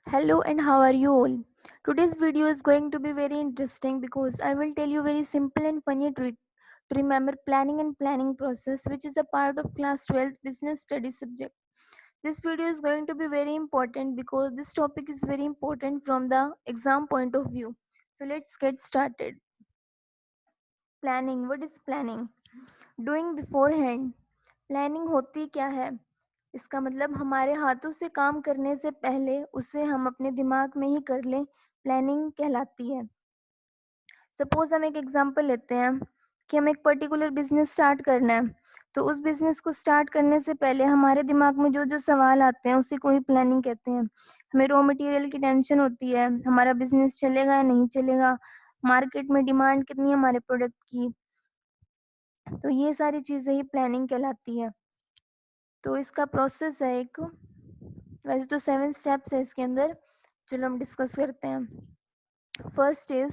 Hello and how are you all? Today's video is going to be very interesting because I will tell you very simple and funny trick to remember planning and planning process which is a part of class 12 business studies subject. This video is going to be very important because this topic is very important from the exam point of view. So let's get started. Planning. What is planning? Doing beforehand. Planning होती क्या है? इसका मतलब हमारे हाथों से काम करने से पहले उसे हम अपने दिमाग में ही कर लें, प्लानिंग कहलाती है। सपोज हम एक एग्जांपल लेते हैं कि हम एक पर्टिकुलर बिजनेस स्टार्ट करना है, तो उस बिजनेस को स्टार्ट करने से पहले हमारे दिमाग में जो जो सवाल आते हैं उसी को ही प्लानिंग कहते हैं। हमें रॉ मटेरियल की टेंशन होती है, हमारा बिजनेस चलेगा या नहीं चलेगा, मार्केट में डिमांड कितनी है हमारे प्रोडक्ट की, तो ये सारी चीजें ही प्लानिंग कहलाती है। तो इसका प्रोसेस है एक, वैसे तो 7 स्टेप्स है इसके अंदर, चलो हम डिस्कस करते हैं। First is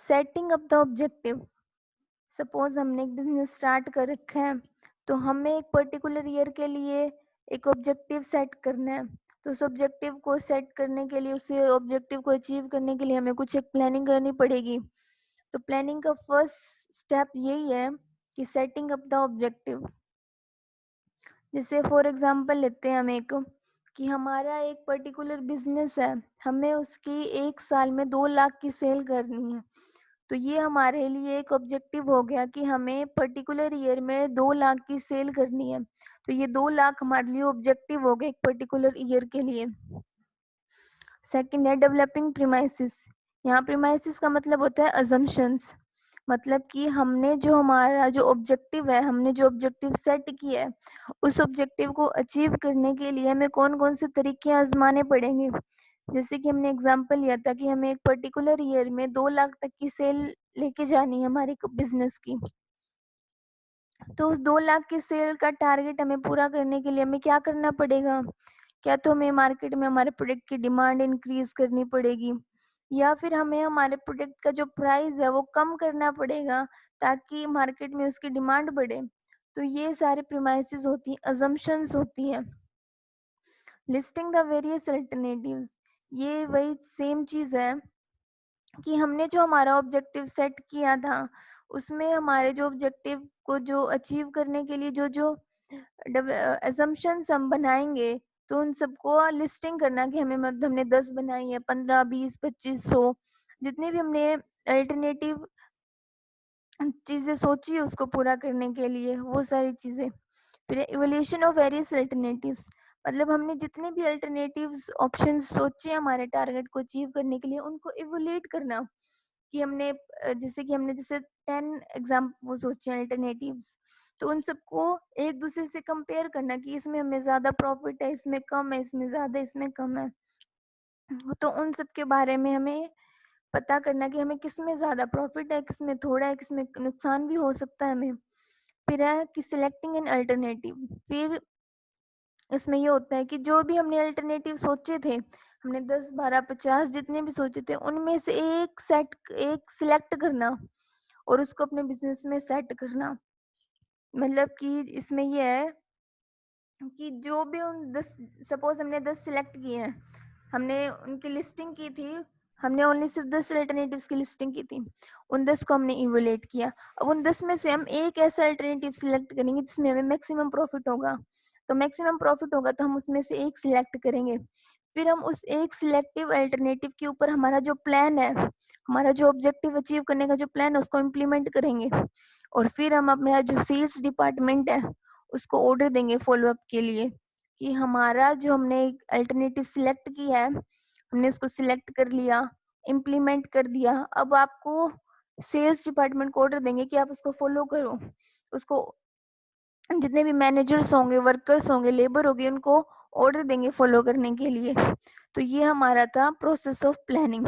setting up the objective. Suppose हमने एक बिजनेस स्टार्ट कर रखा है, तो हमें एक पर्टिकुलर ईयर के लिए एक ऑब्जेक्टिव सेट करना है। तो उस ऑब्जेक्टिव को सेट करने के लिए, उस ऑब्जेक्टिव को अचीव करने के लिए हमें कुछ एक प्लानिंग करनी पड़ेगी। तो प्लानिंग का फर्स्ट स्टेप यही है कि सेटिंग अप द ऑब्जेक्टिव। जैसे फॉर एग्जांपल लेते हैं हम एक, कि हमारा एक पर्टिकुलर बिजनेस है, हमें उसकी 1 साल में 2 लाख की सेल करनी है। तो ये हमारे लिए एक ऑब्जेक्टिव हो गया कि हमें पर्टिकुलर ईयर में 2 लाख की सेल करनी है। तो ये 2 लाख हमारे लिए ऑब्जेक्टिव हो गए एक पर्टिकुलर ईयर के लिए। सेकंड है डेवलपिंग प्रीमाइसिस। यहाँ प्रीमाइसिस का मतलब होता है अजम्पशंस। मतलब कि हमने जो हमारा जो ऑब्जेक्टिव है, हमने जो ऑब्जेक्टिव सेट किया है, उस ऑब्जेक्टिव को अचीव करने के लिए हमें कौन कौन से तरीके आजमाने पड़ेंगे। जैसे कि हमने एग्जांपल लिया था कि हमें एक पर्टिकुलर ईयर में 2 लाख तक की सेल लेके जानी है हमारे बिजनेस की। तो उस 2 लाख की सेल का टारगेट हमें पूरा करने के लिए हमें क्या करना पड़ेगा? क्या तो हमें मार्केट में हमारे प्रोडक्ट की डिमांड इंक्रीज करनी पड़ेगी, या फिर हमें हमारे प्रोडक्ट का जो प्राइस है वो कम करना पड़ेगा ताकि मार्केट में उसकी डिमांड बढ़े। तो ये सारे प्रीमाइसेस होती हैं, अजम्पशंस होती हैं। Listing the various alternatives. ये वही सेम चीज है कि हमने जो हमारा ऑब्जेक्टिव सेट किया था, उसमें हमारे जो ऑब्जेक्टिव को जो अचीव करने के लिए जो जो असम्पशंस हम बनाएंगे, तो उन सबको लिस्टिंग करना कि हमें मतलब हमने 10 बनाई है, 15, 20, 25, 100, जितनी भी हमने अल्टरनेटिव चीजें सोची है उसको पूरा करने के लिए, वो सारी चीजें। फिर इवोल्यूशन ऑफ वेरियस अल्टरनेटिव्स। मतलब हमने जितने भी अल्टरनेटिव्स ऑप्शंस सोचे हमारे टारगेट को अचीव करने के लिए, उनको इवोल्यूट करना। कि हमने जैसे 10 एग्जाम वो सोचे अल्टरनेटिव्स, तो उन सबको एक दूसरे से कंपेयर करना कि इसमें हमें ज्यादा प्रॉफिट है, इसमें कम है, इसमें ज्यादा, इसमें कम है। तो उन सब के बारे में हमें पता करना कि हमें किसमें ज्यादा प्रॉफिट है, किसमें थोड़ा है, किसमें नुकसान भी हो सकता है हमें। फिर है कि सिलेक्टिंग एन अल्टरनेटिव। फिर इसमें ये होता है कि जो भी हमने अल्टरनेटिव सोचे थे, हमने 10, 12, 50 जितने भी सोचे थे, उनमें से एक सिलेक्ट करना और उसको अपने बिजनेस में सेट करना। मतलब कि इसमें ये है कि जो भी उन 10, सपोज हमने 10 सिलेक्ट किए हैं, हमने उनकी लिस्टिंग की थी, हमने ओनली सिर्फ 10 अल्टरनेटिव्स की लिस्टिंग की थी, उन 10 को हमने इवोलेट किया। अब उन 10 में से हम एक ऐसा अल्टरनेटिव सिलेक्ट करेंगे जिसमें हमें मैक्सिमम प्रॉफिट होगा। तो मैक्सिमम प्रॉफिट होगा तो हम उसमें से एक सिलेक्ट करेंगे। फिर हम उस एक सिलेक्टिव अल्टरनेटिव के ऊपर हमारा जो प्लान है, हमारा जो ऑब्जेक्टिव अचीव करने का जो प्लान है, उसको इम्प्लीमेंट करेंगे। और फिर हम अपना जो सेल्स डिपार्टमेंट है उसको ऑर्डर देंगे फॉलो अप के लिए, कि हमारा जो हमने अल्टरनेटिव सिलेक्ट किया है, हमने उसको सिलेक्ट कर लिया, इम्प्लीमेंट कर दिया। अब आपको सेल्स डिपार्टमेंट को ऑर्डर देंगे कि आप उसको फॉलो करो। उसको जितने भी मैनेजर्स होंगे, वर्कर्स होंगे, लेबर होगी, उनको ऑर्डर देंगे फॉलो करने के लिए। तो ये हमारा था process of planning.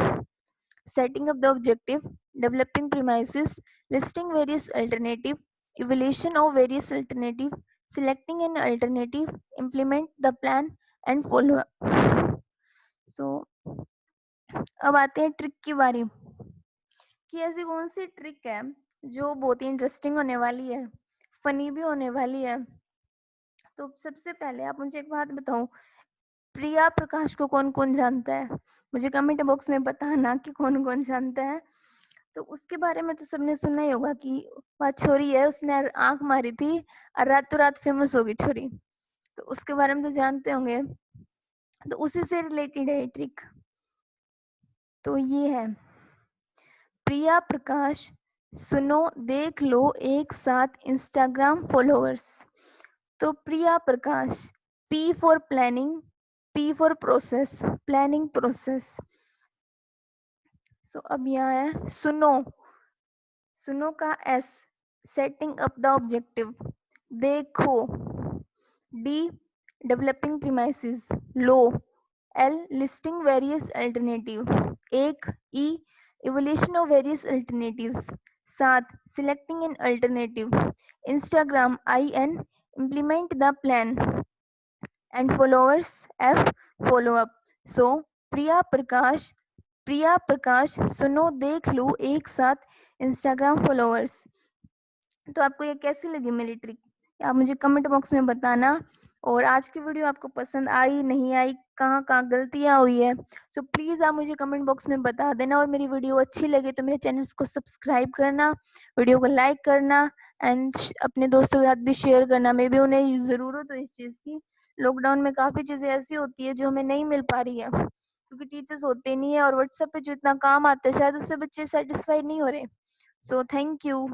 Setting up the objective, developing premises, listing various alternative, evaluation of various alternative, selecting an alternative, implement the plan and follow up. So अब आते हैं ट्रिक की बारी, कि ऐसी कौन सी ट्रिक है जो बहुत ही इंटरेस्टिंग होने वाली है, फनी भी होने वाली है। तो सबसे पहले आप मुझे एक बात बताओ, प्रिया प्रकाश को कौन-कौन जानता है? मुझे कमेंट बॉक्स में बताना कि कौन-कौन जानता है। तो उसके बारे में तो सबने सुना ही होगा कि वह छोरी है, उसने आँख मारी थी और रातों-रात फेमस हो गई छोरी। तो उसके बारे में तो जानते होंगे। तो उसी से रिलेटेड है ये ट्रिक। तो ये है, प्रिया प्रकाश सुनो देख लो एक साथ इंस्टाग्राम फॉलोअर्स। तो Priya Prakash, P for planning, P for process, planning process. So अब यहाँ है सुनो, सुनो का S, setting up the objective, देखो, D डेवलपिंग प्रीमाइसेस, लो, L लिस्टिंग वेरियस अल्टरनेटिव, एक E evolution of various alternatives, 7 selecting an alternative, Instagram IN implement the plan, and followers F follow up. So Priya Prakash सुनो देख लो एक साथ Instagram followers. तो आपको ये कैसी लगी मेरी ट्रिक, आप मुझे कमेंट बॉक्स में बताना। और आज की वीडियो आपको पसंद आई नहीं आई, कहाँ कहाँ गलतियाँ हुई है, सो प्लीज आप मुझे कमेंट बॉक्स में बता देना। और मेरी वीडियो अच्छी लगे तो मेरे चैनल को सब्सक्राइब करना, वीडियो को लाइक करना एंड अपने दोस्तों के साथ भी शेयर करना। मे बी उन्हें जरूरत हो इस चीज की। लॉकडाउन में काफी चीजें ऐसी होती है जो हमें नहीं मिल पा रही है क्योंकि टीचर्स होते नहीं है और व्हाट्सएप पे जो इतना काम आता है शायद उससे बच्चे सेटिस्फाइड नहीं हो रहे। So thank you.